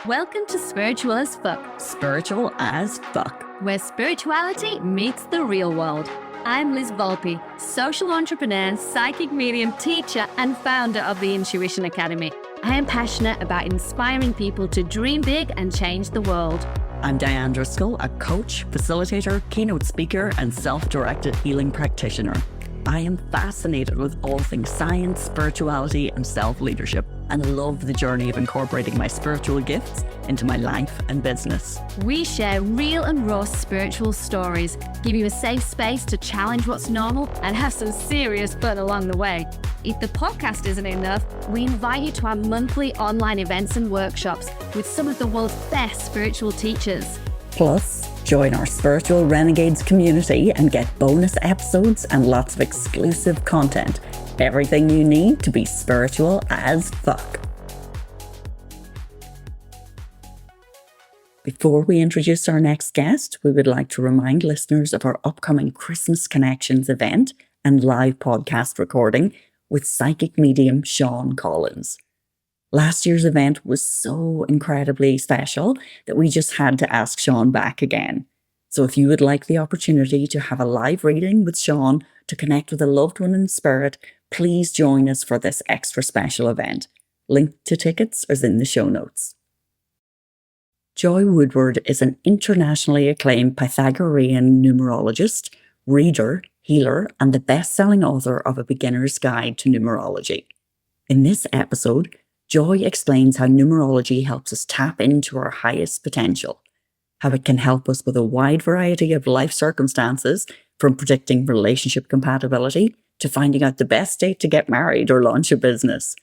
Welcome to Spiritual as Fuck, Spiritual as fuck. where spirituality meets the real world. I'm Liz Volpe, social entrepreneur, psychic medium, teacher, and founder of the Intuition Academy. I am passionate about inspiring people to dream big and change the world. I'm Diane Driscoll, a coach, facilitator, keynote speaker, and self-directed healing practitioner. I am fascinated with all things science, spirituality, and self-leadership, and love the journey of incorporating my spiritual gifts into my life and business. We share real and raw spiritual stories, give you a safe space to challenge what's normal, and have some serious fun along the way. If the podcast isn't enough, we invite you to our monthly online events and workshops with some of the world's best spiritual teachers. Plus, join our Spiritual Renegades community and get bonus episodes and lots of exclusive content. Everything you need to be spiritual as fuck. Before we introduce our next guest, we would like to remind listeners of our upcoming Christmas Connections event and live podcast recording with psychic medium Sean Collyns. Last year's event was so incredibly special that we just had to ask Sean back again. So if you would like the opportunity to have a live reading with Sean to connect with a loved one in spirit, please join us for this extra special event. Link to tickets is in the show notes. Joy Woodward is an internationally acclaimed Pythagorean numerologist, reader, healer, and the best-selling author of A Beginner's Guide to Numerology. In this episode, Joy explains how numerology helps us tap into our highest potential, how it can help us with a wide variety of life circumstances, from predicting relationship compatibility to finding out the best date to get married or launch a business.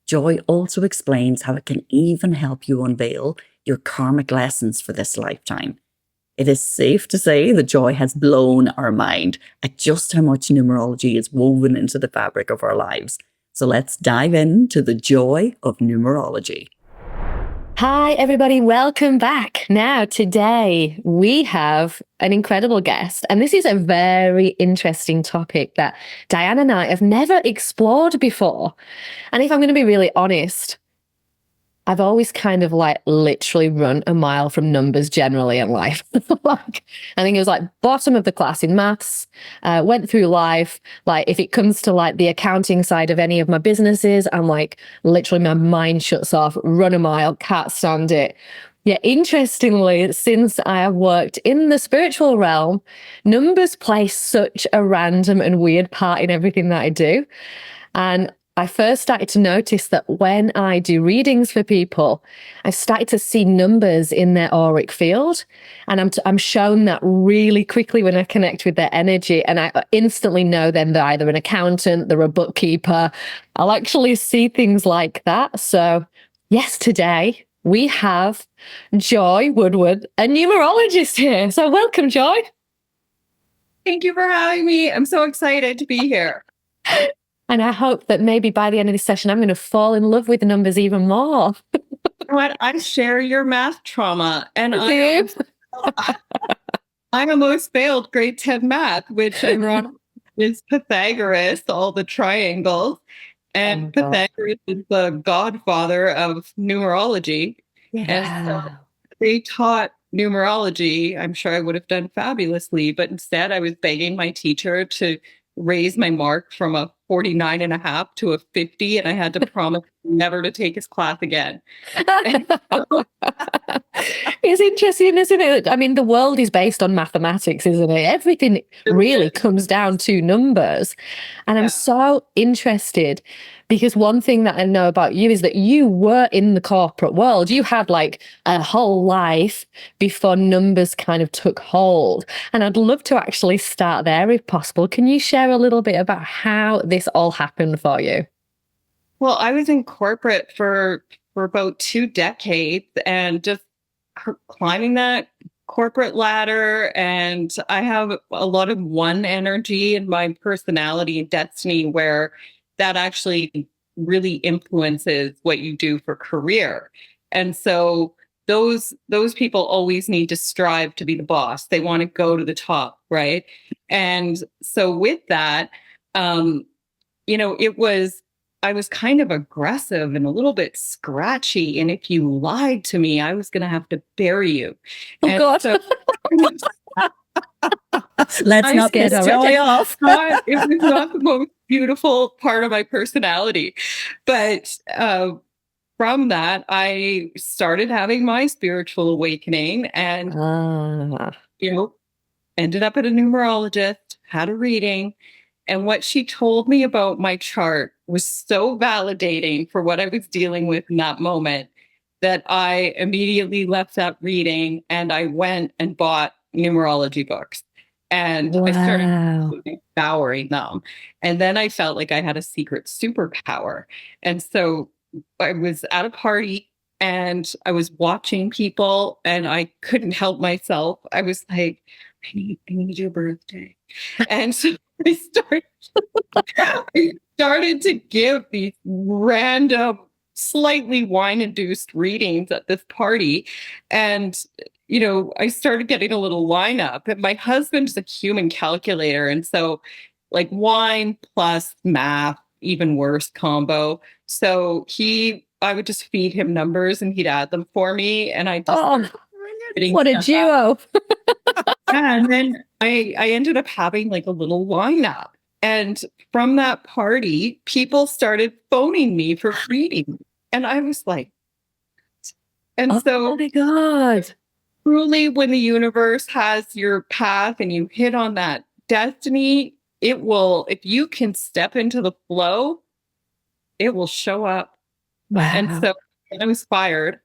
Joy also explains how it can even help you unveil your karmic lessons for this lifetime. It is safe to say that Joy has blown our mind at just how much numerology is woven into the fabric of our lives. So let's dive into the joy of numerology. Hi, everybody. Welcome back. Now, today we have an incredible guest, and this is a very interesting topic that Diane and I have never explored before. And if I'm going to be really honest, I've always kind of literally run a mile from numbers generally in life. I think it was bottom of the class in maths, went through life. If it comes to the accounting side of any of my businesses, I'm literally my mind shuts off, run a mile, can't stand it. Yeah, interestingly, since I have worked in the spiritual realm, numbers play such a random and weird part in everything that I do. And I first started to notice that when I do readings for people, I've started to see numbers in their auric field. And I'm shown that really quickly when I connect with their energy. And I instantly know then they're either an accountant, they're a bookkeeper. I'll actually see things like that. So yes, today we have Joy Woodward, a numerologist here. So welcome, Joy. Thank you for having me. I'm so excited to be here. And I hope that maybe by the end of this session, I'm going to fall in love with the numbers even more. You know what? I share your math trauma. And I almost failed grade 10 math, which is Pythagoras, all the triangles. And Pythagoras is the godfather of numerology. Yeah. And so they taught numerology. I'm sure I would have done fabulously, but instead I was begging my teacher to raise my mark from a 49.5 to a 50, and I had to promise never to take his class again. It's interesting, isn't it? I mean, the world is based on mathematics, isn't it? Everything really comes down to numbers. And I'm so interested because one thing that I know about you is that you were in the corporate world. You had a whole life before numbers kind of took hold. And I'd love to actually start there if possible. Can you share a little bit about how this all happened for you? Well, I was in corporate for about 2 decades and just climbing that corporate ladder. And I have a lot of one energy in my personality and destiny where that actually really influences what you do for career. And so those people always need to strive to be the boss. They want to go to the top, right? And so with that, it was I was kind of aggressive and a little bit scratchy. And if you lied to me, I was going to have to bury you. Oh, And God. so Let's not scared piss already. Joy off. it was not the most beautiful part of my personality. But from that, I started having my spiritual awakening and, you know, ended up at a numerologist, had a reading. And what she told me about my chart was so validating for what I was dealing with in that moment that I immediately left that reading and I went and bought numerology books. And I started Wow. devouring them. And then I felt like I had a secret superpower. And so I was at a party and I was watching people and I couldn't help myself. I was like, I need your birthday. And so I started to give these random, slightly wine-induced readings at this party. And, you know, I started getting a little lineup. And my husband's a human calculator. And so, like, wine plus math, even worse combo. So I would just feed him numbers and he'd add them for me. And I just What a duo. and then I ended up having like a little lineup. And from that party, people started phoning me for reading. And I was like, and Oh my God. truly, when the universe has your path and you hit on that destiny, it will, if you can step into the flow, it will show up. Wow. And so when I was fired,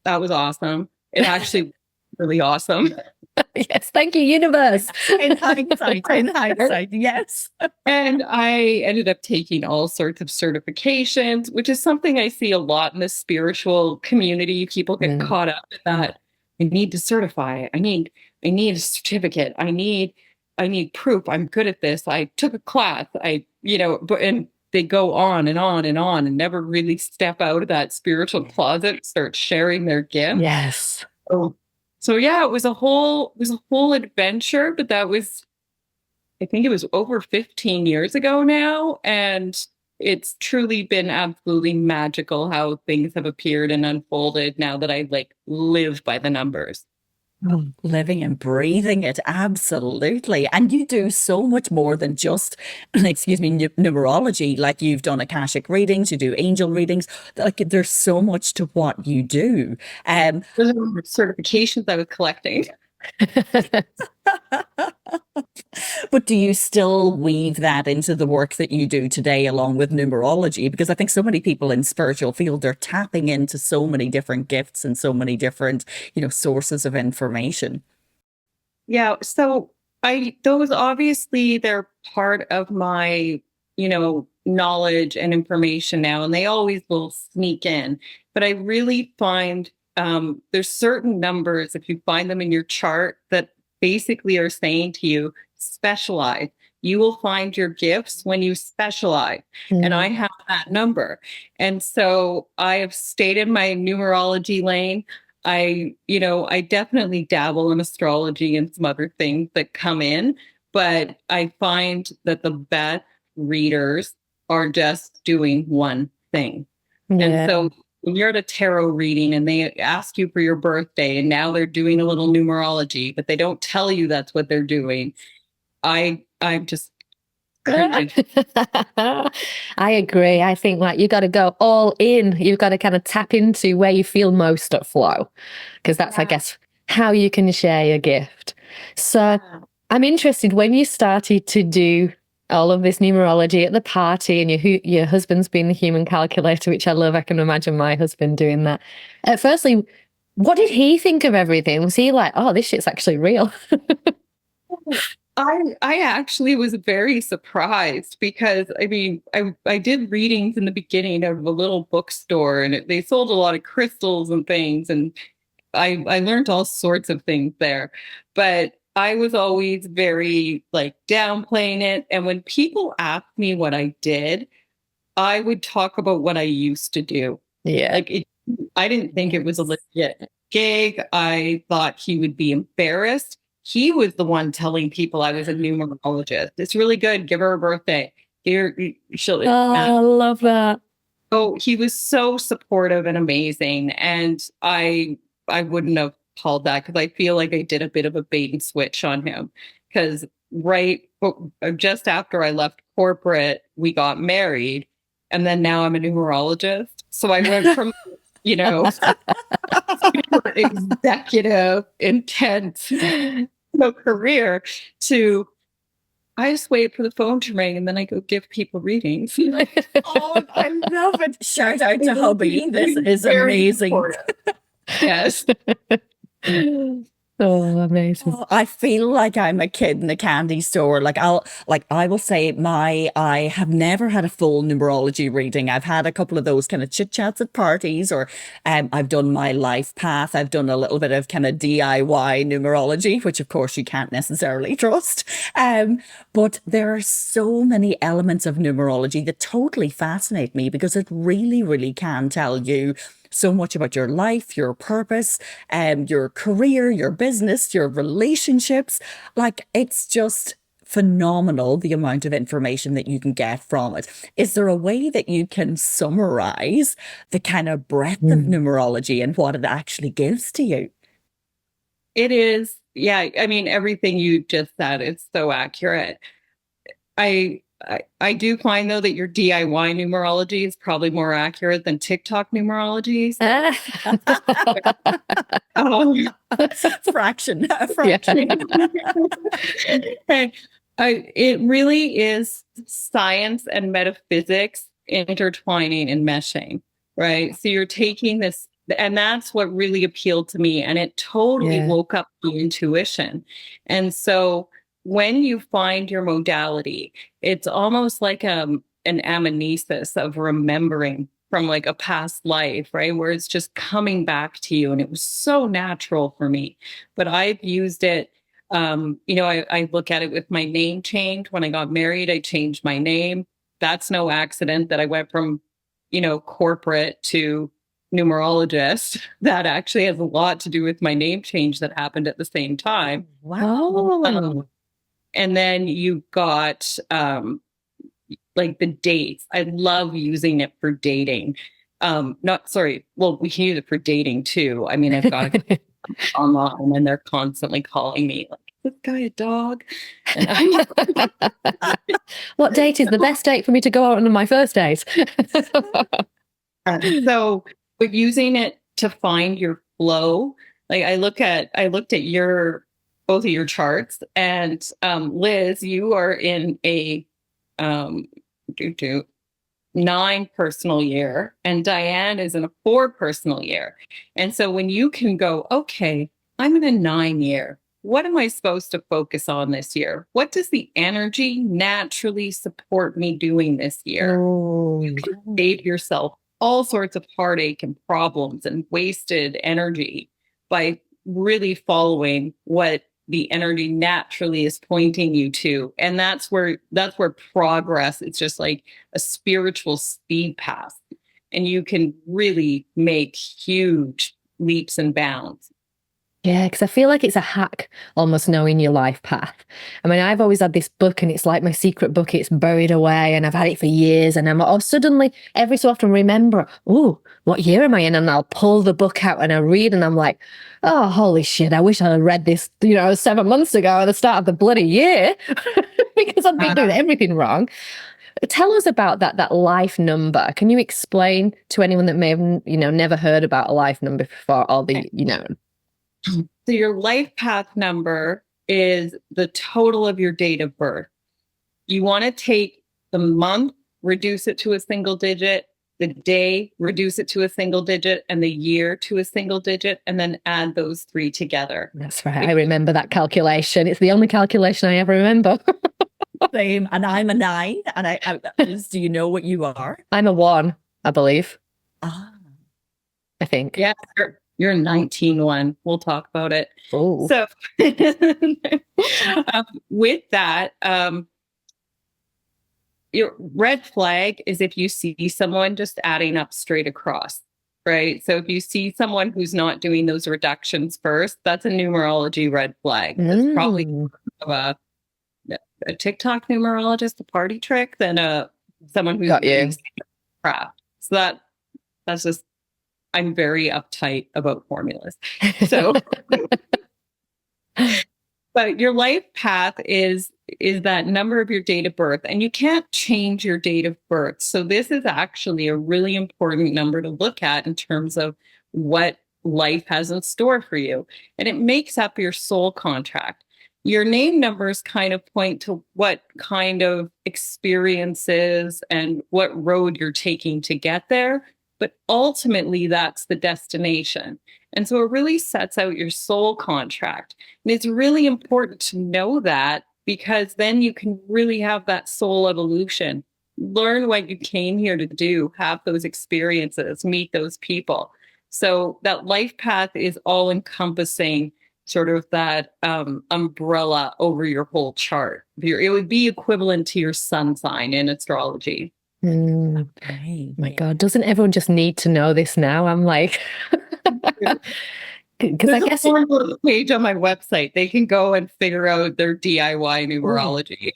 that was awesome. It actually was really awesome. Yes, thank you, universe. In hindsight, yes. And I ended up taking all sorts of certifications, which is something I see a lot in the spiritual community. People get caught up in that. I need to certify. I need a certificate. I need proof. I'm good at this. I took a class. And they go on and on and on and never really step out of that spiritual closet and start sharing their gift. Yes. So yeah, it was a whole adventure, but I think it was over 15 years ago now. And it's truly been absolutely magical how things have appeared and unfolded now that I live by the numbers. Living and breathing it, absolutely. And you do so much more than just, numerology. Like, you've done Akashic readings, you do angel readings. Like, there's so much to what you do. Those are certifications I was collecting. But do you still weave that into the work that you do today along with numerology? Because I think so many people in spiritual field, they're tapping into so many different gifts and so many different, sources of information. Yeah. So those obviously they're part of my, knowledge and information now, and they always will sneak in. But I really find there's certain numbers, if you find them in your chart, that basically are saying to you, specialize. You will find your gifts when you specialize. And I have that number. And so I have stayed in my numerology lane. I definitely dabble in astrology and some other things that come in, but I find that the best readers are just doing one thing. Yeah. And so when you're at a tarot reading and they ask you for your birthday and now they're doing a little numerology, but they don't tell you that's what they're doing. I'm just I agree. I think you got to go all in. You've got to kind of tap into where you feel most at flow, because that's, I guess, how you can share your gift. So I'm interested, when you started to do all of this numerology at the party and your husband's been the human calculator, which I love. I can imagine my husband doing that. Firstly, what did he think of everything? Was he like, oh, this shit's actually real? I actually was very surprised because I did readings in the beginning of a little bookstore, and they sold a lot of crystals and things, and I learned all sorts of things there. But I was always very downplaying it. And when people asked me what I did, I would talk about what I used to do. Yeah. I didn't think it was a legit gig. I thought he would be embarrassed. He was the one telling people I was a numerologist. It's really good. Give her a birthday. Here, she'll. Oh, I love that. Oh, he was so supportive and amazing, and I wouldn't have called that because I feel like I did a bit of a bait and switch on him because just after I left corporate, we got married, and then now I'm a numerologist. So I went from super executive, intense career to I just wait for the phone to ring and then I go give people readings. Oh, I love it. Shout out to hubby. This is amazing. Yes. Oh, amazing. Oh, I feel like I'm a kid in a candy store. I will say I have never had a full numerology reading. I've had a couple of those kind of chit chats at parties, or I've done my life path. I've done a little bit of kind of DIY numerology, which of course you can't necessarily trust. But there are so many elements of numerology that totally fascinate me because it really, really can tell you so much about your life, your purpose, your career, your business, your relationships. Like, it's just phenomenal the amount of information that you can get from it. Is there a way that you can summarize the kind of breadth of numerology and what it actually gives to you? It is. Yeah. I mean, everything you just said is so accurate. I do find though that your DIY numerology is probably more accurate than TikTok numerology. Fraction. And it really is science and metaphysics intertwining and meshing, right? So you're taking this, and that's what really appealed to me. And it totally woke up my intuition. And so when you find your modality, it's almost like an amnesis of remembering from like a past life, right? Where it's just coming back to you. And it was so natural for me. But I've used it, I look at it with my name change. When I got married, I changed my name. That's no accident that I went from, corporate to numerologist. That actually has a lot to do with my name change that happened at the same time. Wow. And then you got like the dates. I love using it for dating. We can use it for dating too. I mean, I've got online and they're constantly calling me like, this guy a dog? And what date is the best date for me to go out on my first date? So, but using it to find your flow, like I looked at both of your charts, and Liz, you are in a 9 personal year, and Diane is in a 4 personal year. And so when you can go, okay, I'm in a 9 year. What am I supposed to focus on this year? What does the energy naturally support me doing this year? You can save yourself all sorts of heartache and problems and wasted energy by really following what the energy naturally is pointing you to. And that's where progress, it's just like a spiritual speed path. And you can really make huge leaps and bounds. Yeah, because I feel like it's a hack, almost knowing your life path. I mean, I've always had this book and it's like my secret book. It's buried away and I've had it for years. And I'll suddenly, every so often, remember, oh, what year am I in? And I'll pull the book out and I read and I'm like, oh, holy shit, I wish I had read this, 7 months ago at the start of the bloody year because I've been doing everything wrong. Tell us about that life number. Can you explain to anyone that may have, never heard about a life number before, or So your life path number is the total of your date of birth. You want to take the month, reduce it to a single digit, the day, reduce it to a single digit, and the year to a single digit, and then add those 3 together. That's right. I remember that calculation. It's the only calculation I ever remember. Same. And I'm a 9. And do you know what you are? I'm a 1, I believe. I think. Yeah. You're a 19-1. We'll talk about it. Oh. So with that, your red flag is if you see someone just adding up straight across, right? So if you see someone who's not doing those reductions first, that's a numerology red flag. That's probably a TikTok numerologist, a party trick, than someone who's Got you. really craft. So that's just, I'm very uptight about formulas. So, but your life path is that number of your date of birth, and you can't change your date of birth. So this is actually a really important number to look at in terms of what life has in store for you. And it makes up your soul contract. Your name numbers kind of point to what kind of experiences and what road you're taking to get there. But ultimately, that's the destination. And so it really sets out your soul contract. And it's really important to know that, because then you can really have that soul evolution, learn what you came here to do, have those experiences, meet those people. So that life path is all encompassing, sort of that umbrella over your whole chart. It would be equivalent to your sun sign in astrology. Okay. My God, doesn't everyone just need to know this now? I'm like, because I There's guess a formula page on my website. They can go and figure out their DIY numerology.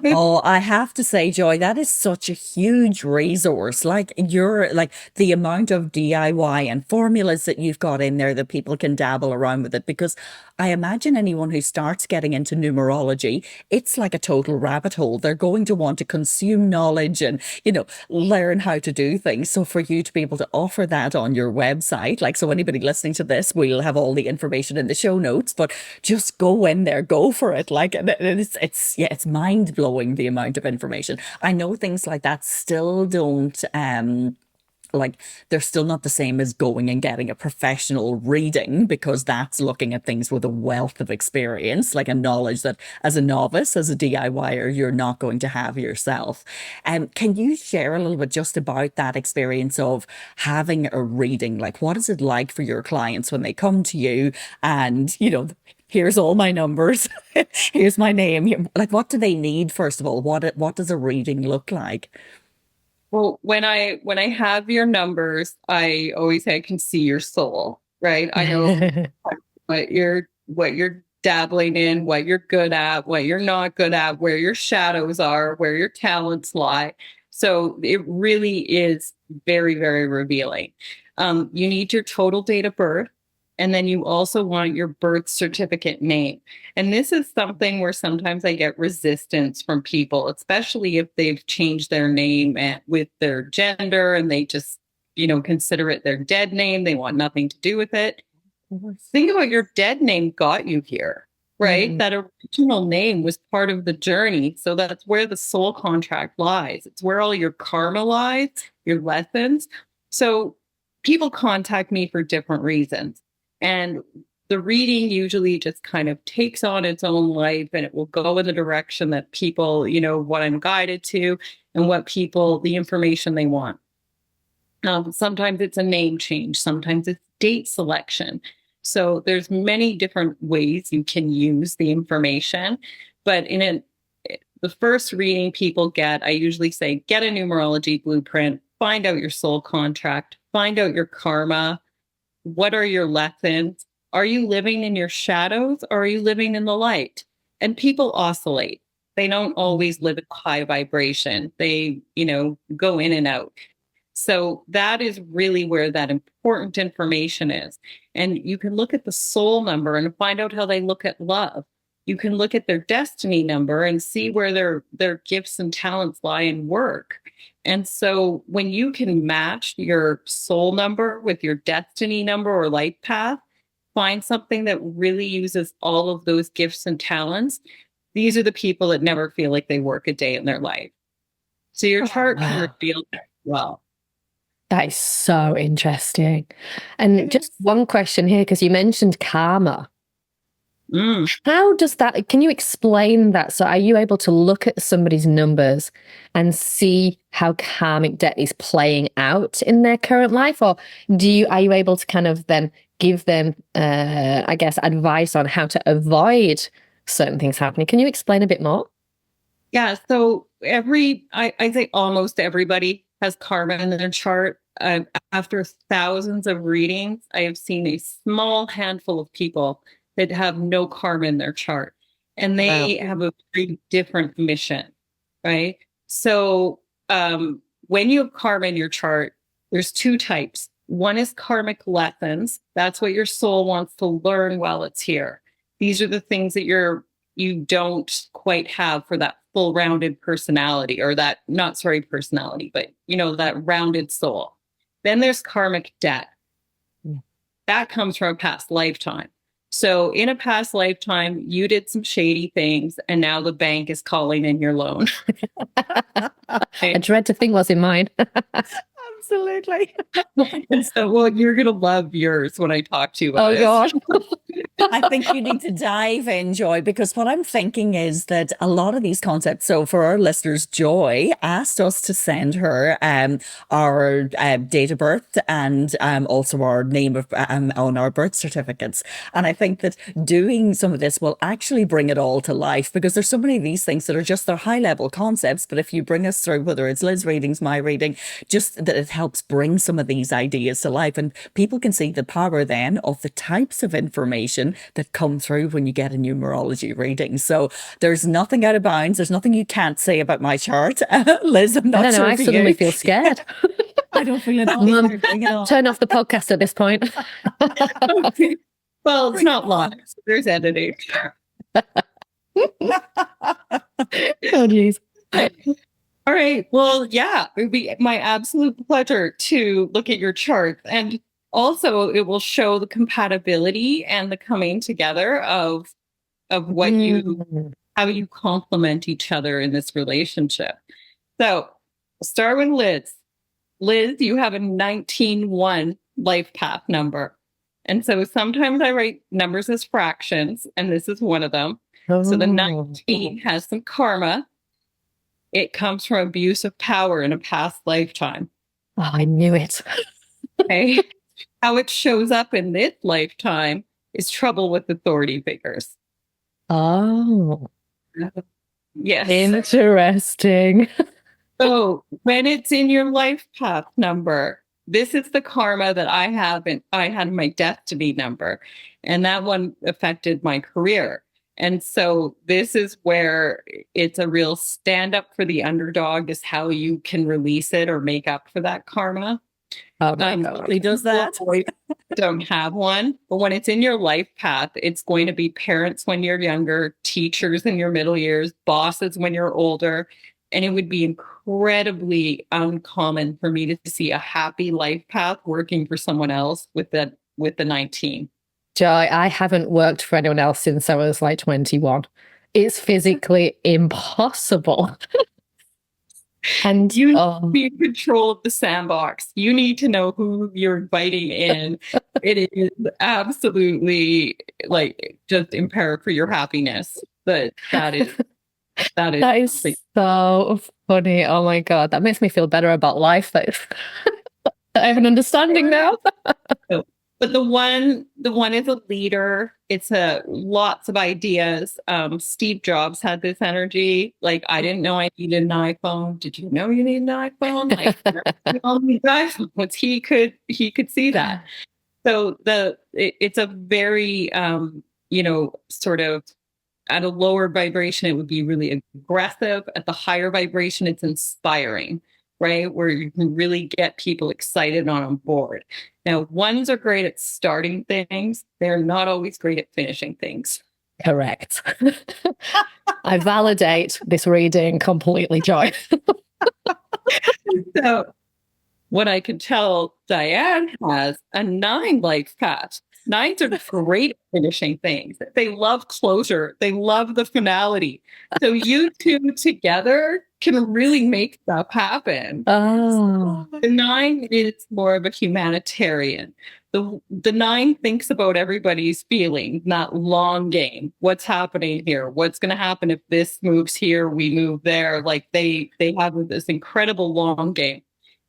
Oh, I have to say, Joy, that is such a huge resource. Like the amount of DIY and formulas that you've got in there that people can dabble around with it. Because I imagine anyone who starts getting into numerology, it's like a total rabbit hole. They're going to want to consume knowledge and, learn how to do things. So for you to be able to offer that on your website, like, so anybody listening to this, we'll have all the information in the show notes, but just go in there, go for it. Like, and it's mind blowing, the amount of information. I know things like that still don't like, they're still not the same as going and getting a professional reading, because that's looking at things with a wealth of experience, like a knowledge that as a novice, as a DIYer, you're not going to have yourself. Can you share a little bit just about that experience of having a reading? Like, what is it like for your clients when they come to you and, here's all my numbers, here's my name. Like, what do they need, first of all? What does a reading look like? Well, when I have your numbers, I always say I can see your soul, right? I know what you're dabbling in, what you're good at, what you're not good at, where your shadows are, where your talents lie. So it really is very, very revealing. You need your total date of birth. And then you also want your birth certificate name. And this is something where sometimes I get resistance from people, especially if they've changed their name with their gender and they just, consider it their dead name. They want nothing to do with it. Think about your dead name got you here, right? Mm. That original name was part of the journey. So that's where the soul contract lies. It's where all your karma lies, your lessons. So people contact me for different reasons. And the reading usually just kind of takes on its own life, and it will go in the direction that people, what I'm guided to and the information they want. Sometimes it's a name change. Sometimes it's date selection. So there's many different ways you can use the information. But the first reading people get, I usually say, get a numerology blueprint, find out your soul contract, find out your karma. What are your lessons? Are you living in your shadows, or are you living in the light? And people oscillate. They don't always live at high vibration. They, go in and out. So that is really where that important information is. And you can look at the soul number and find out how they look at love. You can look at their destiny number and see where their gifts and talents lie in work. And so when you can match your soul number with your destiny number or life path, find something that really uses all of those gifts and talents, these are the people that never feel like they work a day in their life. So your chart can reveal that well. That is so interesting. And just one question here, because you mentioned karma. How does that, can you explain that? So are you able to look at somebody's numbers and see how karmic debt is playing out in their current life? Or are you able to kind of then give them, I guess, advice on how to avoid certain things happening? Can you explain a bit more? Yeah. So I think almost everybody has karma in their chart. After thousands of readings, I have seen a small handful of people that have no karma in their chart. and they have a very different mission, right? So when you have karma in your chart, there's two types. One is karmic lessons. That's what your soul wants to learn while it's here. These are the things that you don't quite have for that full rounded personality, or that, not sorry, personality, but that rounded soul. Then there's karmic debt. That comes from a past lifetime. So in a past lifetime, you did some shady things, and now the bank is calling in your loan. I dread to think what's in mine. Absolutely. So, well, you're going to love yours when I talk to you about it. gosh. I think you need to dive in, Joy, because what I'm thinking is that a lot of these concepts. So, for our listeners, Joy asked us to send her our date of birth and also our name of on our birth certificates. And I think that doing some of this will actually bring it all to life, because there's so many of these things that are just their high level concepts. But if you bring us through, whether it's Liz readings, my reading, just that it helps bring some of these ideas to life, and people can see the power then of the types of information that come through when you get a numerology reading. So there's nothing out of bounds. There's nothing you can't say about my chart. Liz, I'm not sure. I suddenly feel scared. I don't feel it. Turn off the podcast at this point. Okay. Well, it's not live. There's editing. Oh, geez. All right. Well, yeah, it would be my absolute pleasure to look at your chart. And also, it will show the compatibility and the coming together of what how you complement each other in this relationship. So, start with Liz. Liz, you have a 19-1 life path number. And so sometimes I write numbers as fractions, and this is one of them. So the 19 has some karma. It comes from abuse of power in a past lifetime. Oh, I knew it. Okay. How it shows up in this lifetime is trouble with authority figures. Oh. Yes. Interesting. So when it's in your life path number, this is the karma that I have, and I had my destiny number, and that one affected my career. And so this is where it's a real stand up for the underdog, is how you can release it or make up for that karma. He does that. Don't have one, but when it's in your life path, it's going to be parents when you're younger, teachers in your middle years, bosses when you're older. And it would be incredibly uncommon for me to see a happy life path working for someone else with the 19. Joy, I haven't worked for anyone else since I was like 21. It's physically impossible. And you need to be in control of the sandbox. You need to know who you're inviting in. It is absolutely like just imperative for your happiness. But that is so funny. Oh my God. That makes me feel better about life. I have an understanding now. But the one is a leader. It's lots of ideas. Steve Jobs had this energy. Like, I didn't know I needed an iPhone. Did you know you need an iPhone? Like, iPhones. He could see that. So it's a very sort of, at a lower vibration, it would be really aggressive. At the higher vibration, it's inspiring, right? Where you can really get people excited and on board. Now, ones are great at starting things. They're not always great at finishing things. Correct. I validate this reading completely, Joy. So what I can tell Diane has a 9 life path. 9s are great at finishing things. They love closure. They love the finality. So you two together can really make stuff happen. Oh. The 9 is more of a humanitarian. The 9 thinks about everybody's feeling, not long game. What's happening here? What's going to happen if this moves here, we move there? Like they have this incredible long game.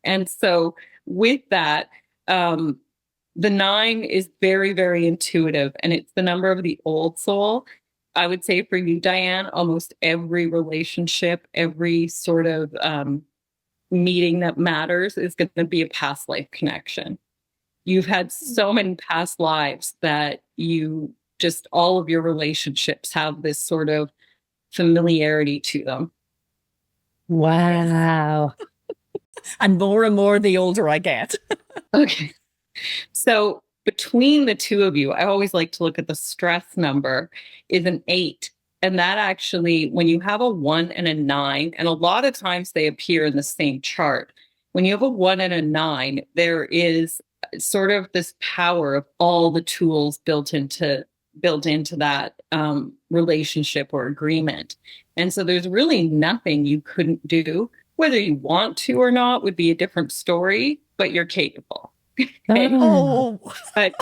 And so with that, the 9 is very, very intuitive, and it's the number of the old soul. I would say for you, Diane, almost every relationship, every sort of meeting that matters is going to be a past life connection. You've had so many past lives that you just all of your relationships have this sort of familiarity to them. Wow. And more the older I get. Okay. So between the two of you, I always like to look at the stress number is an 8. And that actually, when you have a 1 and a 9, and a lot of times they appear in the same chart, when you have a 1 and a 9, there is sort of this power of all the tools built into that relationship or agreement. And so there's really nothing you couldn't do. Whether you want to or not would be a different story, but you're capable. Okay. Oh, But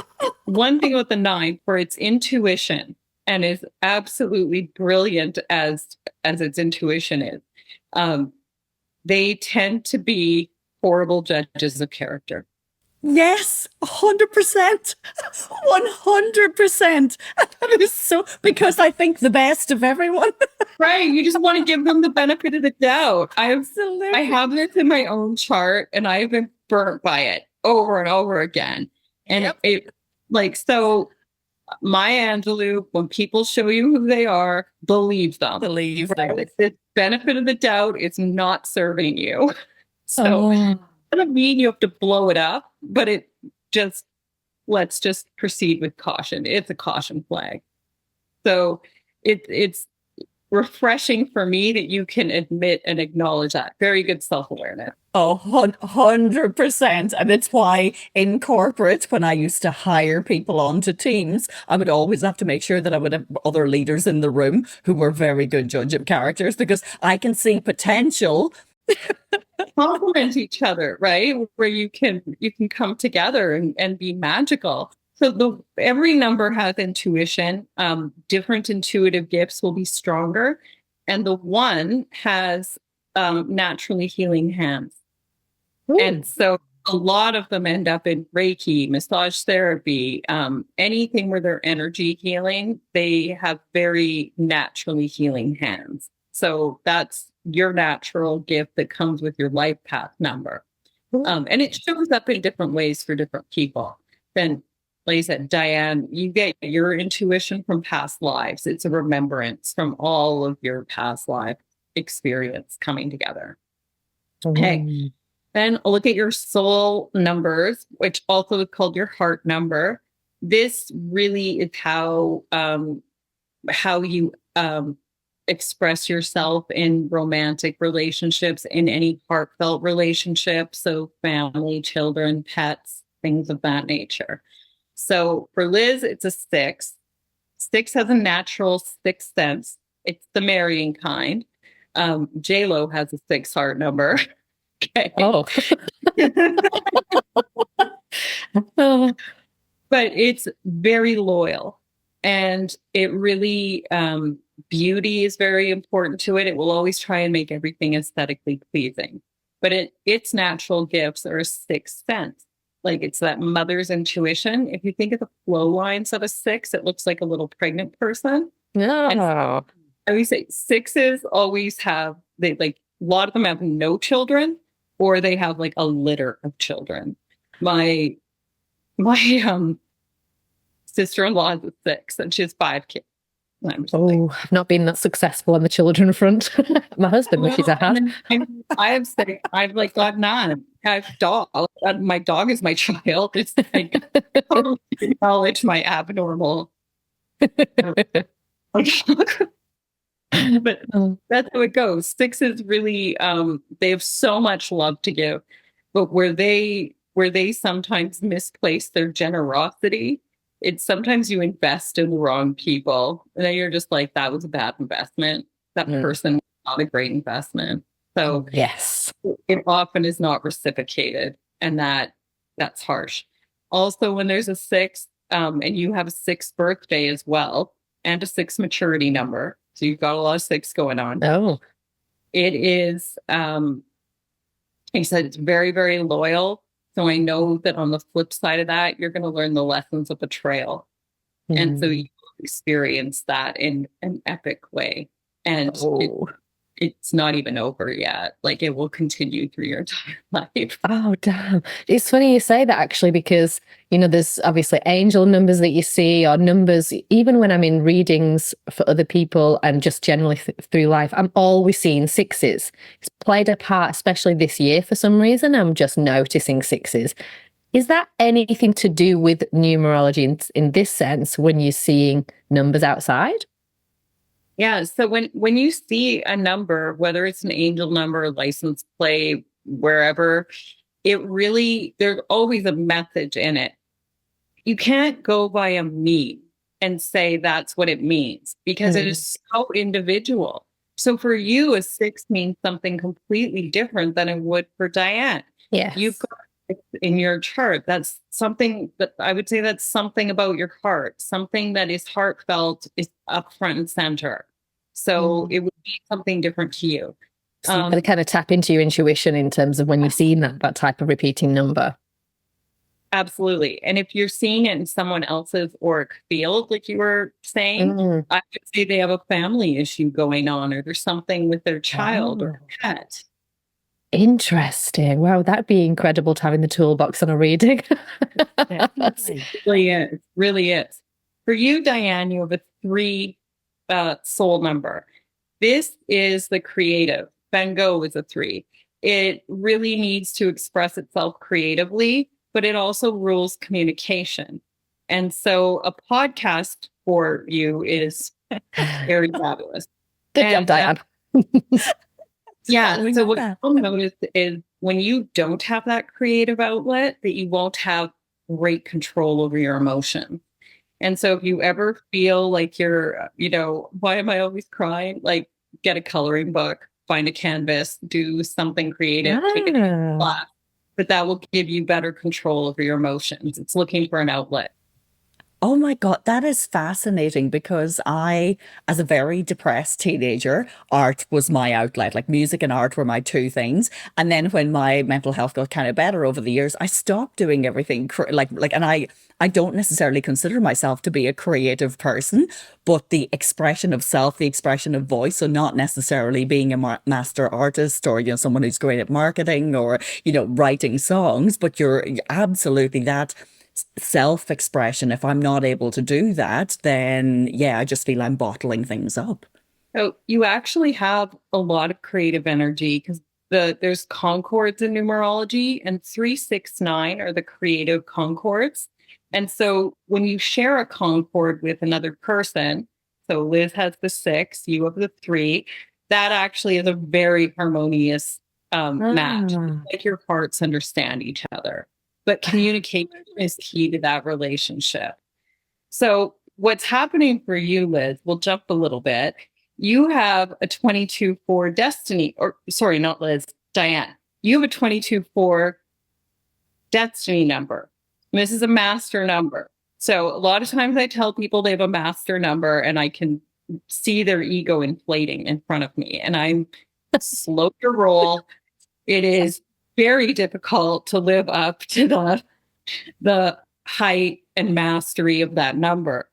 one thing with the 9, for its intuition, and is absolutely brilliant as its intuition is, they tend to be horrible judges of character. yes, 100%. 100%. That is so, because I think the best of everyone. Right. You just want to give them the benefit of the doubt. I Absolutely. have this in my own chart, and I've been burnt by it over and over again. And Yep. it like, so Maya Angelou, when people show you who they are, believe them. Believe Right? them. It's the benefit of the doubt. It's not serving you. So Oh. it doesn't mean you have to blow it up, but it just, let's just proceed with caution. It's a caution flag. So it's refreshing for me that you can admit and acknowledge that. Very good self-awareness. Oh, 100%. And it's why in corporate, when I used to hire people onto teams, I would always have to make sure that I would have other leaders in the room who were very good judge of characters, because I can see potential. Complement each other, right? Where you can come together and be magical. So every number has intuition. Different intuitive gifts will be stronger, and the 1 has naturally healing hands. Ooh. And so a lot of them end up in Reiki, massage therapy, anything where they're energy healing. They have very naturally healing hands. So that's your natural gift that comes with your life path number. And it shows up in different ways for different people. Then, like I said, Diane, you get your intuition from past lives. It's a remembrance from all of your past life experience coming together. Okay. Then look at your soul numbers, which also is called your heart number. This really is how you express yourself in romantic relationships, in any heartfelt relationship. So family, children, pets, things of that nature. So for Liz, it's a 6. 6 has a natural 6th sense. It's the marrying kind. J-Lo has a 6 heart number. Okay. Oh. Oh. But it's very loyal, and it really, beauty is very important to it. It will always try and make everything aesthetically pleasing, but its natural gifts are a 6th sense. Like, it's that mother's intuition. If you think of the flow lines of a 6, it looks like a little pregnant person. No. I always say 6s always have, a lot of them have no children, or they have like a litter of children. My sister-in-law is a 6, and she has 5 kids. And I'm just I've not been that successful on the children front. My husband wishes I had. I have 6. I've got 9. I have a dog. My dog is my child. It's like, I totally acknowledge my abnormal. But that's how it goes. 6s really, they have so much love to give, but where they sometimes misplace their generosity, it's sometimes you invest in the wrong people, and then you're just like, that was a bad investment. That person was not a great investment. So Yes. it often is not reciprocated, and that's harsh. Also, when there's a 6, and you have a 6th birthday as well, and a 6 maturity number, so you've got a lot of 6 going on. Oh. It is, he said it's very, very loyal. So I know that on the flip side of that, you're going to learn the lessons of betrayal. And so you experience that in an epic way. And it's not even over yet. Like it will continue through your entire life. Oh, damn. It's funny you say that actually, because, there's obviously angel numbers that you see, or numbers, even when I'm in readings for other people and just generally through life, I'm always seeing sixes. It's played a part, especially this year for some reason. I'm just noticing sixes. Is that anything to do with numerology in this sense when you're seeing numbers outside? Yeah. So when you see a number, whether it's an angel number, license plate, wherever, there's always a message in it. You can't go by a meme and say that's what it means, because it is so individual. So for you, a six means something completely different than it would for Diane. Yes. You've got six in your chart. That's something that I would say, that's something about your heart, something that is heartfelt, is up front and center. So it would be something different to you. So you gotta kind of tap into your intuition in terms of when you're seeing that type of repeating number. Absolutely. And if you're seeing it in someone else's auric field, like you were saying, I would say they have a family issue going on, or there's something with their child or pet. Interesting. Wow, that'd be incredible to have in the toolbox on a reading. It really is. For you, Diane, you have a 3 soul number. This is the creative. Van Gogh is a 3. It really needs to express itself creatively, but it also rules communication. And so a podcast for you is very fabulous. Good job, Diane. Yeah. So what you'll notice is when you don't have that creative outlet, that you won't have great control over your emotion. And so if you ever feel like you're, why am I always crying? Like, get a coloring book, find a canvas, do something creative, take a class. But that will give you better control over your emotions. It's looking for an outlet. Oh my God, that is fascinating, because I, as a very depressed teenager, art was my outlet. Like music and art were my two things. And then when my mental health got kind of better over the years, I stopped doing everything and I don't necessarily consider myself to be a creative person, but the expression of self, the expression of voice, so not necessarily being a master artist or, someone who's great at marketing or, writing songs, but you're absolutely that self-expression. If I'm not able to do that, then I just feel I'm bottling things up. So you actually have a lot of creative energy, because there's concords in numerology, and 3, 6, 9 are the creative concords. And so when you share a concord with another person, so Liz has the 6, you have the 3, that actually is a very harmonious match. Like your hearts understand each other. But communication is key to that relationship. So what's happening for you, Liz, we'll jump a little bit. You have a 22-4 destiny, or sorry, not Liz, Diane. You have a 22-4 destiny number. And this is a master number. So a lot of times I tell people they have a master number, and I can see their ego inflating in front of me, and I'm slow to roll. It is very difficult to live up to the height and mastery of that number.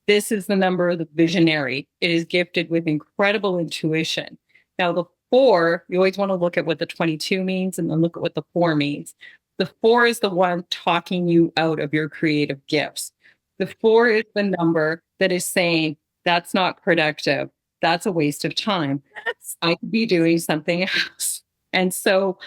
This is the number of the visionary. It is gifted with incredible intuition. Now, the 4, you always want to look at what the 22 means and then look at what the 4 means. The 4 is the one talking you out of your creative gifts. The 4 is the number that is saying, that's not productive. That's a waste of time. I could be doing something else. And so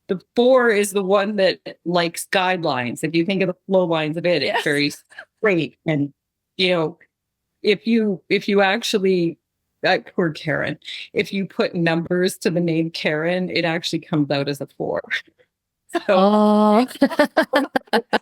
the 4 is the one that likes guidelines. If you think of the flow lines of it, it's very straight. And, if you actually, poor Karen, if you put numbers to the name Karen, it actually comes out as a 4. So,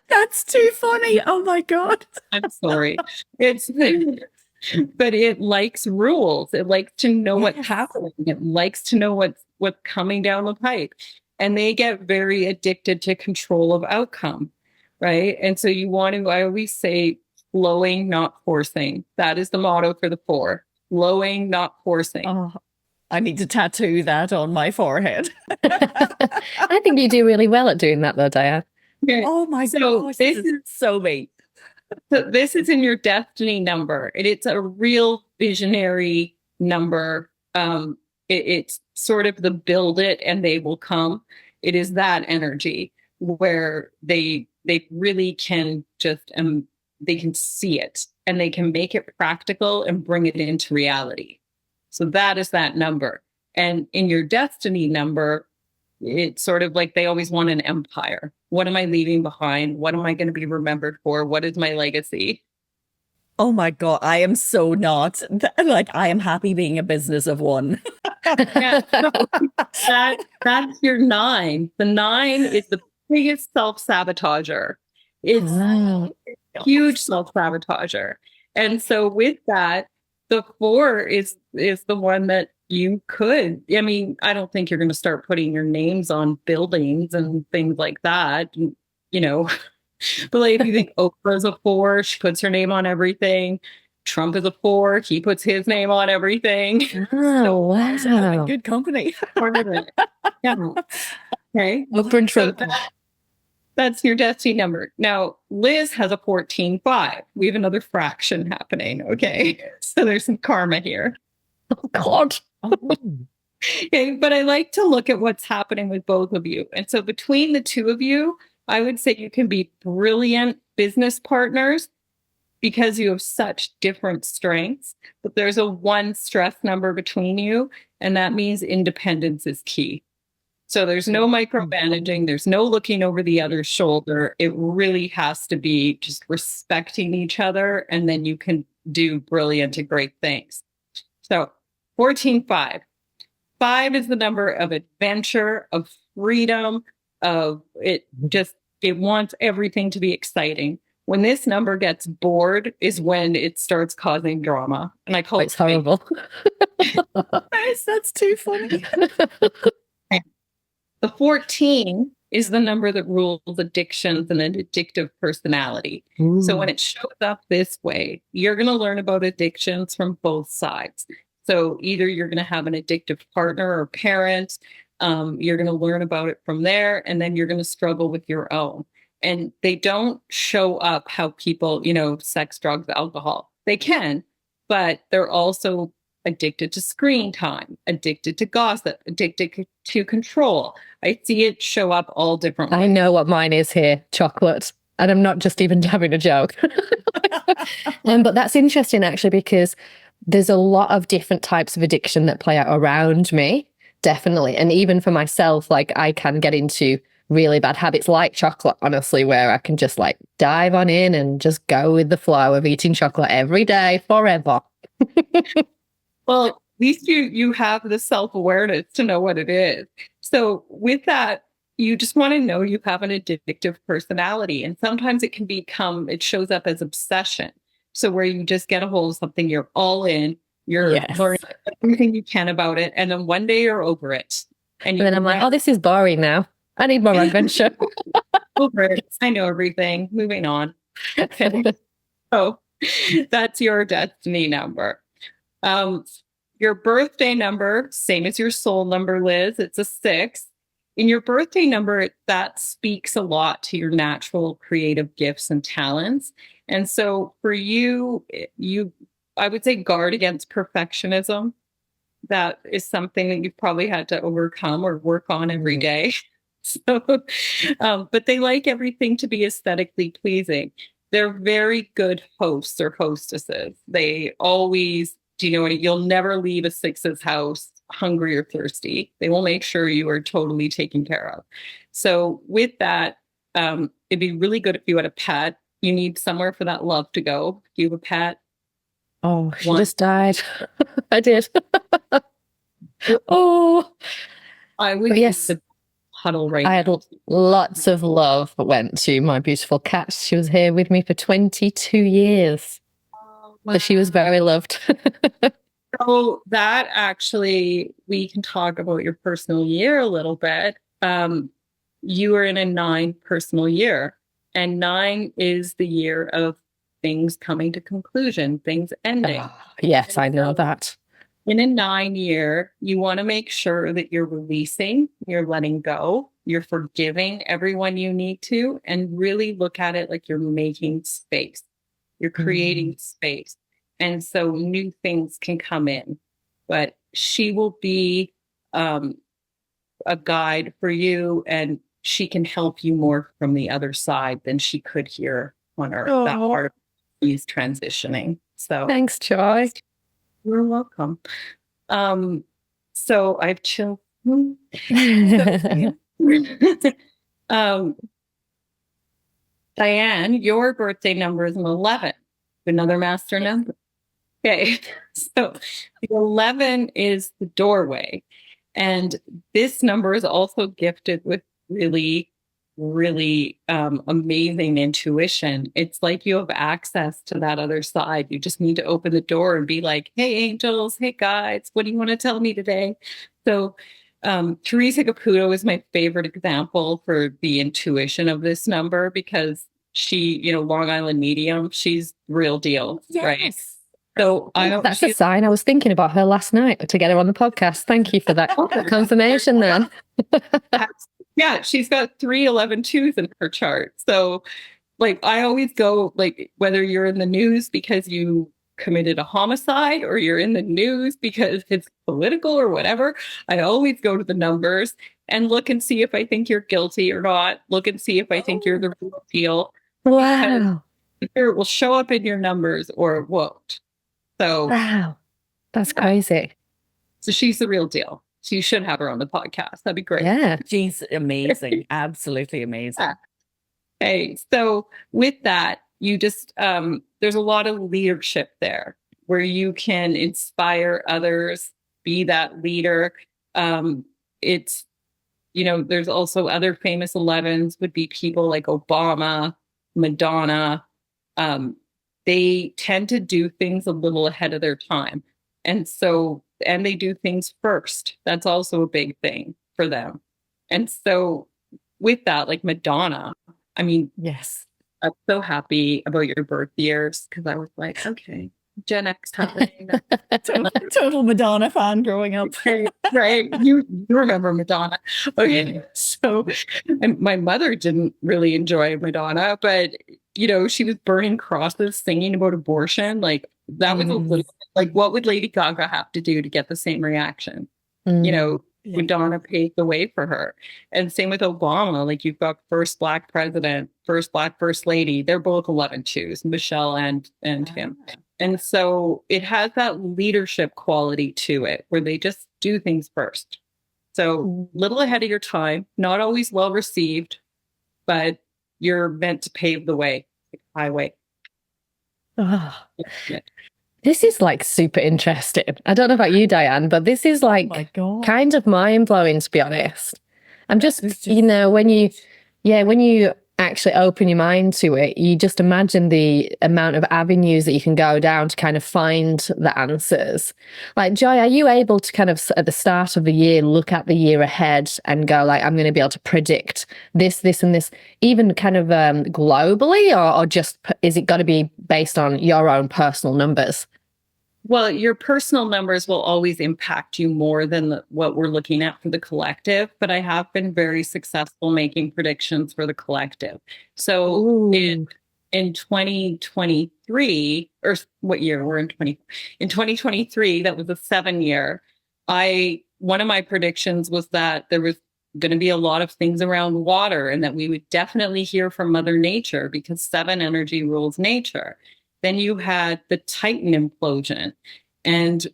that's too funny. Oh my God. I'm sorry. But it likes rules. It likes to know what's happening. It likes to know what's coming down the pipe. And they get very addicted to control of outcome, right? And so I always say, flowing, not forcing. That is the motto for the 4. Flowing, not forcing. Oh, I need to tattoo that on my forehead. I think you do really well at doing that though, Diane. Okay. Oh my gosh, this is so me. So this is in your destiny number. It's a real visionary number. It's sort of the build it and they will come. It is that energy where they really can just they can see it and they can make it practical and bring it into reality. So that is that number. And in your destiny number, it's sort of like they always want an empire. What am I leaving behind? What am I going to be remembered for? What is my legacy? Oh my God, I am so not. Like, I am happy being a business of one. Yeah, so that's your 9. The 9 is the biggest self-sabotager. It's Wow. a huge self-sabotager. And so with that, the 4 is the one that you could. I mean, I don't think you're going to start putting your names on buildings and things like that, you know. But like if you think Oprah's a 4, she puts her name on everything. Trump is a 4, he puts his name on everything. Oh, wow. Good company. Yeah. Okay. Oprah and So Trump. that's your destiny number. Now, Liz has a 14-5. We have another fraction happening. Okay. So there's some karma here. Oh, God. Okay. But I like to look at what's happening with both of you. And so between the two of you, I would say you can be brilliant business partners because you have such different strengths. But there's a 1 stress number between you, and that means independence is key. So there's no micromanaging, there's no looking over the other's shoulder. It really has to be just respecting each other, and then you can do brilliant and great things. So 14-5. 5 is the number of adventure, of freedom, of it wants everything to be exciting. When this number gets bored is when it starts causing drama. And I call It's horrible. That's too funny. The 14 is the number that rules addictions and an addictive personality. Ooh. So when it shows up this way, you're going to learn about addictions from both sides. So either you're going to have an addictive partner or parent, you're going to learn about it from there, and then you're going to struggle with your own. And they don't show up how people, sex, drugs, alcohol. They can, but they're also addicted to screen time, addicted to gossip, addicted to control. I see it show up all different ways. I know what mine is here, chocolate. And I'm not just even having a joke. But that's interesting, actually, because there's a lot of different types of addiction that play out around me, definitely. And even for myself, like I can get into really bad habits like chocolate, honestly, where I can just like dive on in and just go with the flow of eating chocolate every day forever. Well, at least you have the self-awareness to know what it is. So with that, you just want to know you have an addictive personality. And sometimes it shows up as obsession. So where you just get a hold of something, you're all in, you're learning everything you can about it. And then one day you're over it. And then I'm like, oh, this is boring now. I need more adventure. Over it. I know everything. Moving on. Okay. So that's your destiny number. Your birthday number, same as your soul number, Liz, it's a 6. In your birthday number, that speaks a lot to your natural creative gifts and talents. And so for you, I would say guard against perfectionism. That is something that you've probably had to overcome or work on every day. So, but they like everything to be aesthetically pleasing. They're very good hosts or hostesses. They always, you'll never leave a 6's house hungry or thirsty. They will make sure you are totally taken care of. So with that, it'd be really good if you had a pet. You need somewhere for that love to go. Do you have a pet? Oh, she just died. I did. Oh, I would. Yes. Huddle right. I had lots of love that went to my beautiful cat. She was here with me for 22 years. Oh, wow. So she was very loved. So that actually, we can talk about your personal year a little bit. You are in a 9 personal year, and 9 is the year of things coming to conclusion, things ending. Yes, I know that. In a 9 year, you want to make sure that you're releasing, you're letting go, you're forgiving everyone you need to, and really look at it like you're making space. You're creating space. And so new things can come in. but she will be a guide for you, and she can help you more from the other side than she could here on Earth. That part of she's transitioning. So Thanks, Joy. you're welcome. So I've chilled. um, Diane, your birthday number is an 11, another master number. Okay, so the 11 is the doorway. And this number is also gifted with really, really amazing intuition. It's like you have access to that other side. You just need to open the door and be like, hey, angels, hey, guides, what do you want to tell me today? So Teresa Caputo is my favorite example for the intuition of this number, because she, Long Island medium, she's real deal, right? So that's a sign. I was thinking about her last night to get her on the podcast. Thank you for that confirmation then. Yeah, she's got 3 11 twos in her chart. So I always go, whether you're in the news because you committed a homicide or you're in the news because it's political or whatever, I always go to the numbers and look and see if I think you're guilty or not. Look and see if I think you're the real deal. Wow. Either it will show up in your numbers or it won't. So wow, that's crazy. So she's the real deal. So you should have her on the podcast. That'd be great. Yeah. She's amazing. Absolutely amazing. Okay. So with that, you just, there's a lot of leadership there where you can inspire others, be that leader. It's, there's also other famous 11s would be people like Obama, Madonna. They tend to do things a little ahead of their time. And they do things first. That's also a big thing for them. And so with that, like Madonna, I mean, yes, I'm so happy about your birth years, because I was like, okay, Gen X happening. total Madonna fan growing up. Right. You remember Madonna. Okay. So and my mother didn't really enjoy Madonna, but she was burning crosses singing about abortion. Like that was a little, what would Lady Gaga have to do to get the same reaction? Madonna paved the way for her. And same with Obama. Like you've got first Black president, first Black first lady. They're both 11 twos, Michelle and him. And so it has that leadership quality to it where they just do things first. So little ahead of your time, not always well received, but you're meant to pave the way, like highway. Oh. This is super interesting. I don't know about you, Diane, but this is kind of mind blowing, to be honest. I'm just when you actually open your mind to it, you just imagine the amount of avenues that you can go down to kind of find the answers. Like, Joy, are you able to kind of at the start of the year look at the year ahead and go I'm going to be able to predict this, and this, even kind of globally, or just is it got to be based on your own personal numbers? Well, your personal numbers will always impact you more than what we're looking at for the collective, but I have been very successful making predictions for the collective. So in 2023, or what year? We're in 2023, that was a 7-year. One of my predictions was that there was going to be a lot of things around water, and that we would definitely hear from Mother Nature, because 7 energy rules nature. Then you had the Titan implosion. And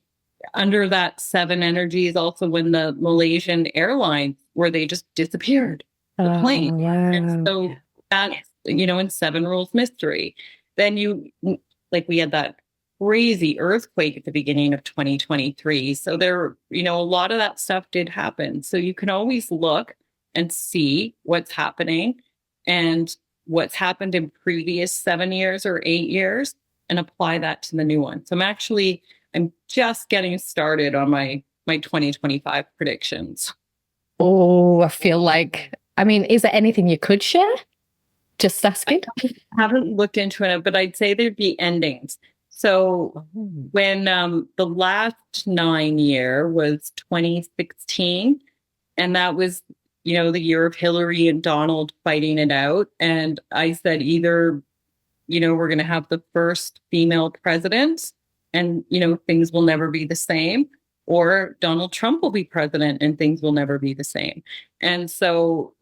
under that 7 energy is also when the Malaysian airlines, where they just disappeared, the plane. Wow. And so that's, in 7 rules mystery. Then we had that crazy earthquake at the beginning of 2023. So there, a lot of that stuff did happen. So you can always look and see what's happening and what's happened in previous 7 years or 8 years and apply that to the new one. So I'm just getting started on my 2025 predictions. Oh, I feel is there anything you could share? Just asking. I haven't looked into it, but I'd say there'd be endings. So when the last 9 year was 2016, and that was the year of Hillary and Donald fighting it out. And I said, either, we're going to have the first female president and, things will never be the same, or Donald Trump will be president and things will never be the same. And so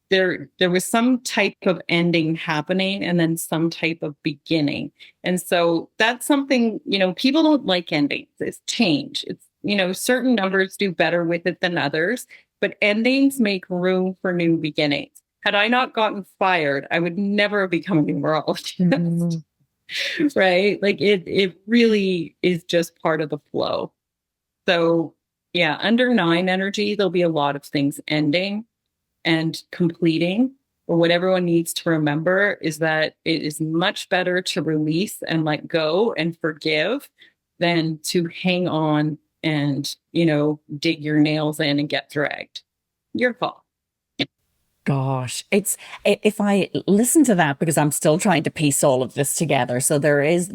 there was some type of ending happening and then some type of beginning. And so that's something, people don't like endings. It's change. It's, certain numbers do better with it than others, but endings make room for new beginnings. Had I not gotten fired, I would never have become a numerologist. Right? Like it really is just part of the flow. So yeah, under 9 energy, there'll be a lot of things ending and completing. But what everyone needs to remember is that it is much better to release and let go and forgive than to hang on and, dig your nails in and get dragged. Your fault. Gosh, if I listen to that, because I'm still trying to piece all of this together. So there is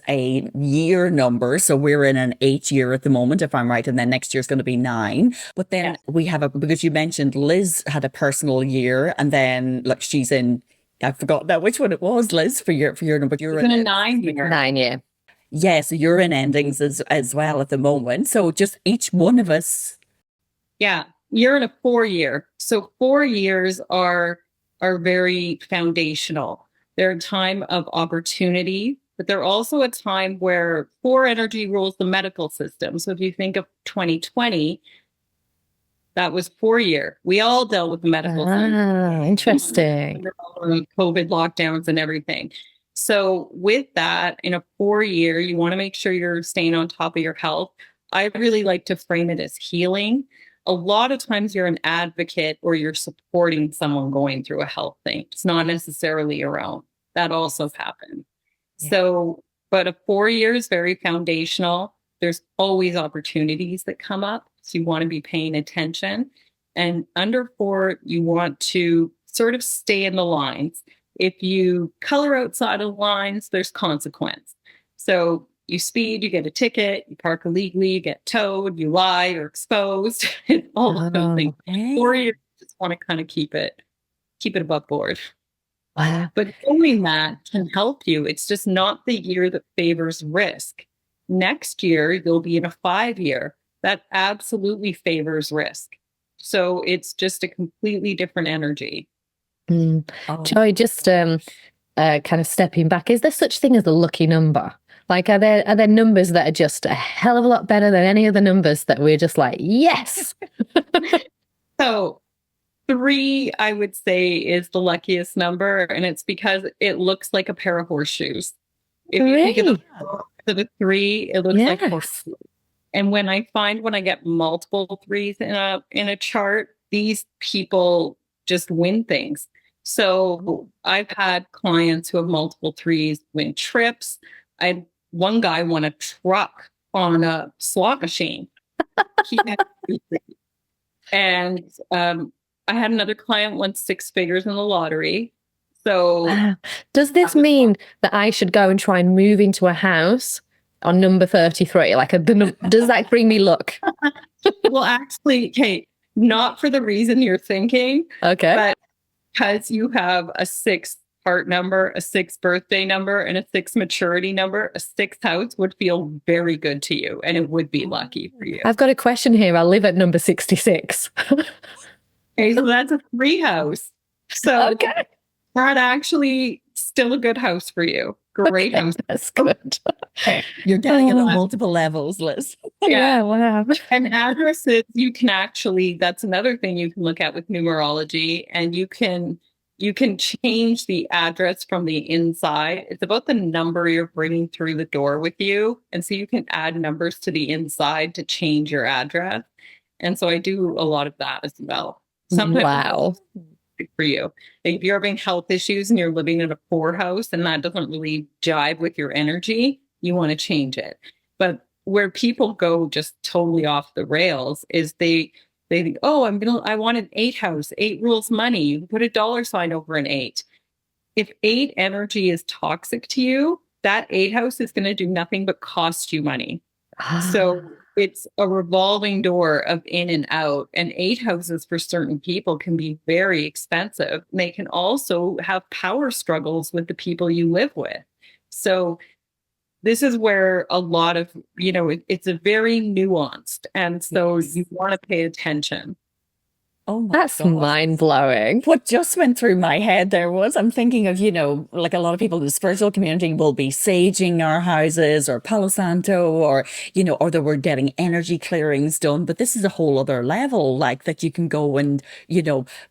a year number. So we're in an 8 year at the moment, if I'm right, and then next year is going to be 9. But then we have because you mentioned Liz had a personal year, and then like she's in. I forgot now which one it was, Liz, for your number. You're in a 9 year. 9 year. Yeah, so you're in endings as well at the moment. So just each one of us. Yeah. You're in a 4 year. So 4 years are very foundational. They're a time of opportunity, but they're also a time where 4 energy rules the medical system. So if you think of 2020, that was 4 year. We all dealt with the medical system. Interesting. COVID lockdowns and everything. So with that, in a 4 year, you want to make sure you're staying on top of your health. I really like to frame it as healing. A lot of times you're an advocate or you're supporting someone going through a health thing. It's not necessarily your own. That also happens. Yeah. So, but a 4 year is very foundational. There's always opportunities that come up. So you want to be paying attention. And under 4, you want to sort of stay in the lines. If you color outside of the lines, there's consequence. So you speed, you get a ticket, you park illegally, you get towed, you lie, you're exposed, all of those things. Or you just want to kind of keep it above board. Wow. But doing that can help you. It's just not the year that favors risk. Next year, you'll be in a 5 year. That absolutely favors risk. So it's just a completely different energy. Joy, just kind of stepping back, is there such thing as a lucky number? Like, are there numbers that are just a hell of a lot better than any other numbers that we're just like, yes? So 3, I would say, is the luckiest number. And it's because it looks like a pair of horseshoes. If you think of the 3, it looks like horseshoes. And when I get multiple 3s in a chart, these people just win things. So I've had clients who have multiple 3s win trips. I had one guy won a truck on a slot machine. And I had another client won 6 figures in the lottery. So does this mean that I should go and try and move into a house on number 33? Like, does that bring me luck? Well, actually, Kate, not for the reason you're thinking. Okay. But because you have a 6 heart number, a 6 birthday number, and a 6 maturity number, a 6th house would feel very good to you, and it would be lucky for you. I've got a question here. I live at number 66. Okay, so that's a 3 house. So that actually still a good house for you. Great house. That's good. You're getting it on multiple levels, Liz. Yeah, wow. And addresses, you can actually, that's another thing you can look at with numerology, and you can change the address from the inside. It's about the number you're bringing through the door with you. And so you can add numbers to the inside to change your address. And so I do a lot of that as well. Sometimes for you. If you're having health issues and you're living in a 4 house and that doesn't really jive with your energy, you want to change it. But where people go just totally off the rails is they think, oh, I want an 8 house. 8 rules money. You can put a $sign over an 8. If 8 energy is toxic to you, that 8 house is going to do nothing but cost you money. So it's a revolving door of in and out. And 8 houses for certain people can be very expensive. They can also have power struggles with the people you live with. So this is where a lot of, it's a very nuanced. And so you want to pay attention. Oh my That's God. mind blowing. What just went through my head there was I'm thinking of, like a lot of people in the spiritual community will be saging our houses or Palo Santo or, or they were getting energy clearings done. But this is a whole other level, like that you can go and,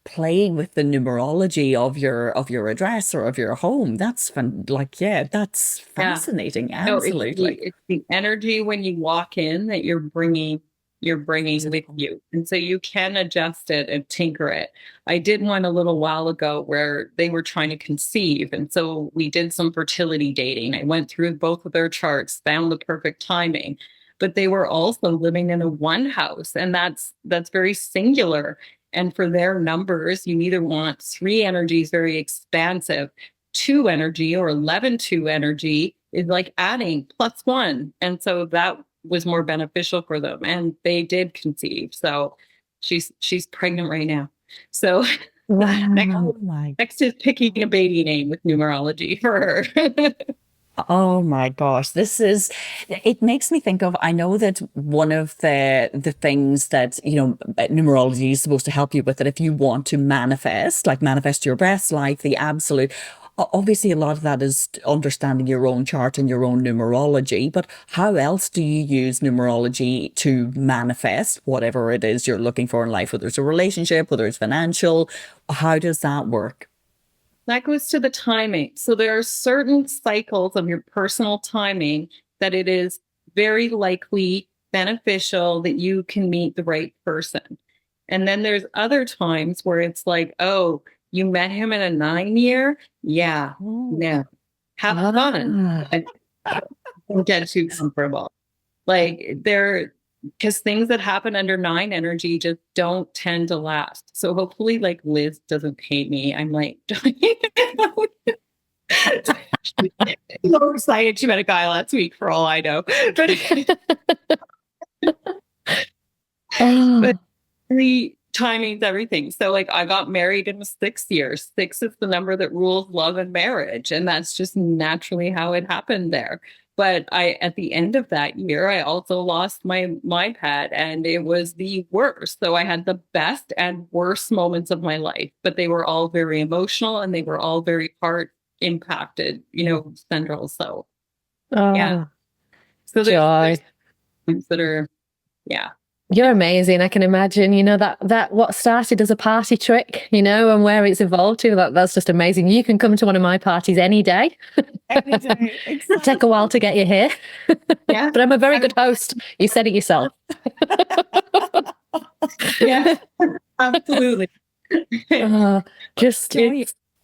playing with the numerology of your address or of your home. That's fun. Like, yeah, that's fascinating. No, Absolutely. it's the energy when you walk in that you're bringing with you. And so you can adjust it and tinker it. I did one a little while ago where they were trying to conceive. And so we did some fertility dating. I went through both of their charts, found the perfect timing, but they were also living in a one house. And that's very singular. And for their numbers, you either want 3 energies, very expansive, 2 energy or 11-2 energy is like adding +1. And so that was more beneficial for them, and they did conceive. So she's pregnant right now. So Wow. next is picking a baby name with numerology for her. Oh my gosh, it makes me think of, I know that one of the things that, numerology is supposed to help you with, that if you want to manifest your best life, the absolute, obviously a lot of that is understanding your own chart and your own numerology, but how else do you use numerology to manifest whatever it is you're looking for in life, whether it's a relationship, whether it's financial, how does that work? That goes to the timing. So there are certain cycles of your personal timing that it is very likely beneficial that you can meet the right person. And then there's other times where it's like, oh, you met him in a 9 year? Yeah. Yeah. Have fun. And don't get too comfortable. Like because things that happen under 9 energy just don't tend to last. So hopefully, like, Liz doesn't hate me. I'm like, so excited she met a guy last week for all I know. But really, timing's everything. So like I got married in the 6th year. 6 is the number that rules love and marriage. And that's just naturally how it happened there. But at the end of that year, I also lost my pet, and it was the worst. So I had the best and worst moments of my life, but they were all very emotional and they were all very heart impacted, central. So yeah. So Joy. there's things that are, yeah. You're amazing. I can imagine, that what started as a party trick, and where it's evolved to. That's just amazing. You can come to one of my parties any day. Every day. Exactly. It'll take a while to get you here. Yeah. But I'm a very good host. You said it yourself. Yeah, absolutely.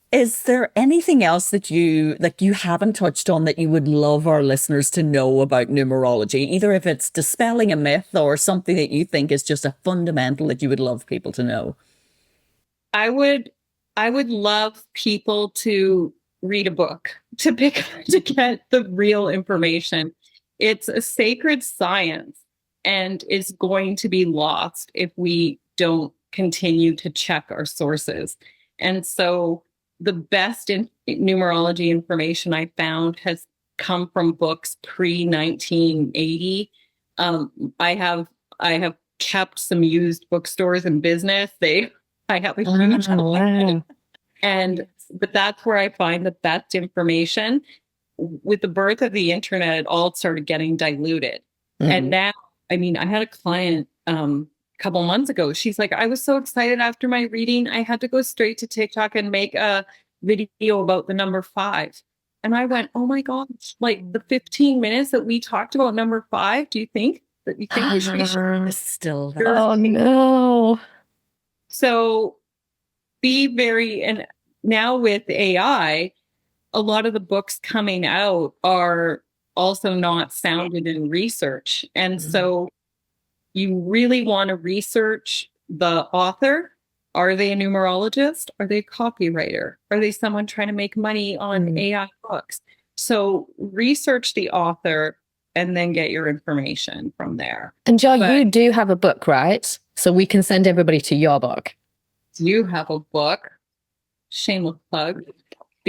Is there anything else that you haven't touched on that you would love our listeners to know about numerology? Either if it's dispelling a myth or something that you think is just a fundamental that you would love people to know. I would love people to read a book to get the real information. It's a sacred science, and it's going to be lost if we don't continue to check our sources. And so the best numerology information I found has come from books pre-1980. I have kept some used bookstores in business. I have a huge collection. But that's where I find the best information. With the birth of the internet, it all started getting diluted. And now, I had a client a couple months ago. She's like, I was so excited after my reading, I had to go straight to TikTok and make a video about the number 5. And I went, oh my gosh, like the 15 minutes that we talked about number 5, do you think that we should still there? Oh no. So and now with AI, a lot of the books coming out are also not founded in research. And so you really want to research the author. Are they a numerologist? Are they a copywriter? Are they someone trying to make money on AI books? So research the author and then get your information from there. And Joy, you do have a book, right? So we can send everybody to your book. You have a book. Shameless plug.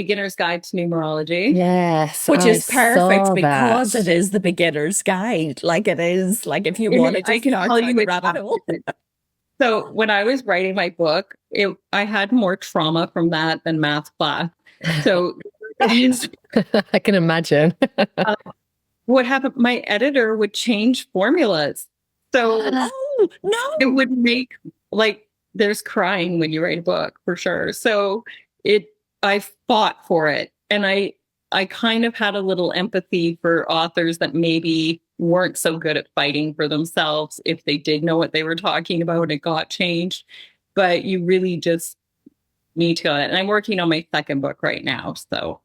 Beginner's Guide to Numerology. Yes. Which I is perfect saw because that. it is the beginner's guide. Like it is, like if you want to I just can start tell down you the it's rabbit hole. So when I was writing my book, I had more trauma from that than math class. So I can imagine. what happened? My editor would change formulas. So Oh, no. it would make there's crying when you write a book for sure. So I fought for it. And I kind of had a little empathy for authors that maybe weren't so good at fighting for themselves if they did know what they were talking about and it got changed. But you really just need to. And I'm working on my second book right now. So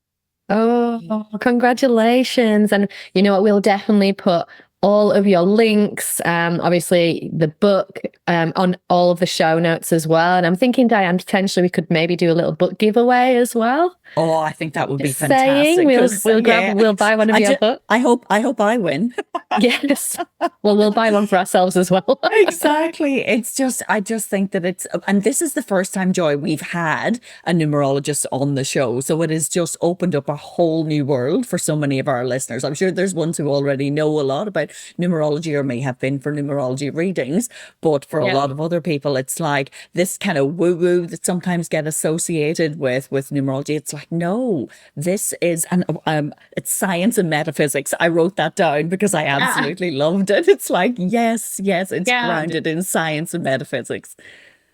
Oh, congratulations. And you know what? We'll definitely put all of your links, obviously the book, on all of the show notes as well. And I'm thinking, Diane, potentially we could maybe do a little book giveaway as well. Oh, I think that would be Just fantastic. saying, 'Cause, we'll buy one of your books. I hope I win. Yes. Well, we'll buy one for ourselves as well. Exactly. I just think that and this is the first time, Joy, we've had a numerologist on the show. So it has just opened up a whole new world for so many of our listeners. I'm sure there's ones who already know a lot about numerology or may have been for numerology readings. But for a lot of other people, it's like this kind of woo-woo that sometimes get associated with numerology. It's like, no, this is, it's science and metaphysics. I wrote that down because I absolutely loved it. It's like, yes, it's grounded in science and metaphysics.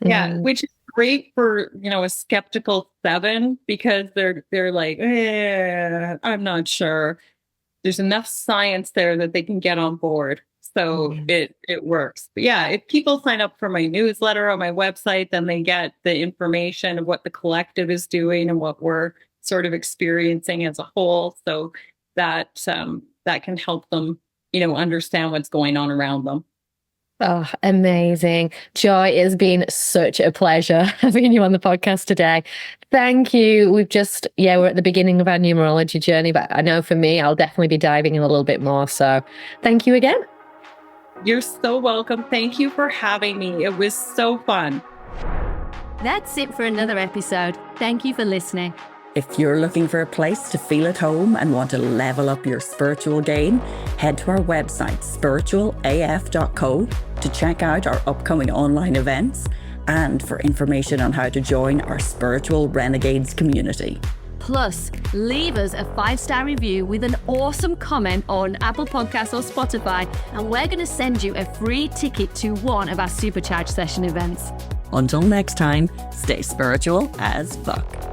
Yeah, which is great for, a skeptical 7 because they're like, I'm not sure. There's enough science there that they can get on board. So it works. But yeah, if people sign up for my newsletter on my website, then they get the information of what the collective is doing and what we're sort of experiencing as a whole. So that can help them, understand what's going on around them. Oh, amazing. Joy, it's been such a pleasure having you on the podcast today. Thank you. We're at the beginning of our numerology journey, but I know for me, I'll definitely be diving in a little bit more. So thank you again. You're so welcome. Thank you for having me. It was so fun. That's it for another episode. Thank you for listening. If you're looking for a place to feel at home and want to level up your spiritual game, head to our website, spiritualaf.co, to check out our upcoming online events and for information on how to join our Spiritual Renegades community. Plus, leave us a 5-star review with an awesome comment on Apple Podcasts or Spotify, and we're going to send you a free ticket to one of our Supercharged session events. Until next time, stay spiritual as fuck.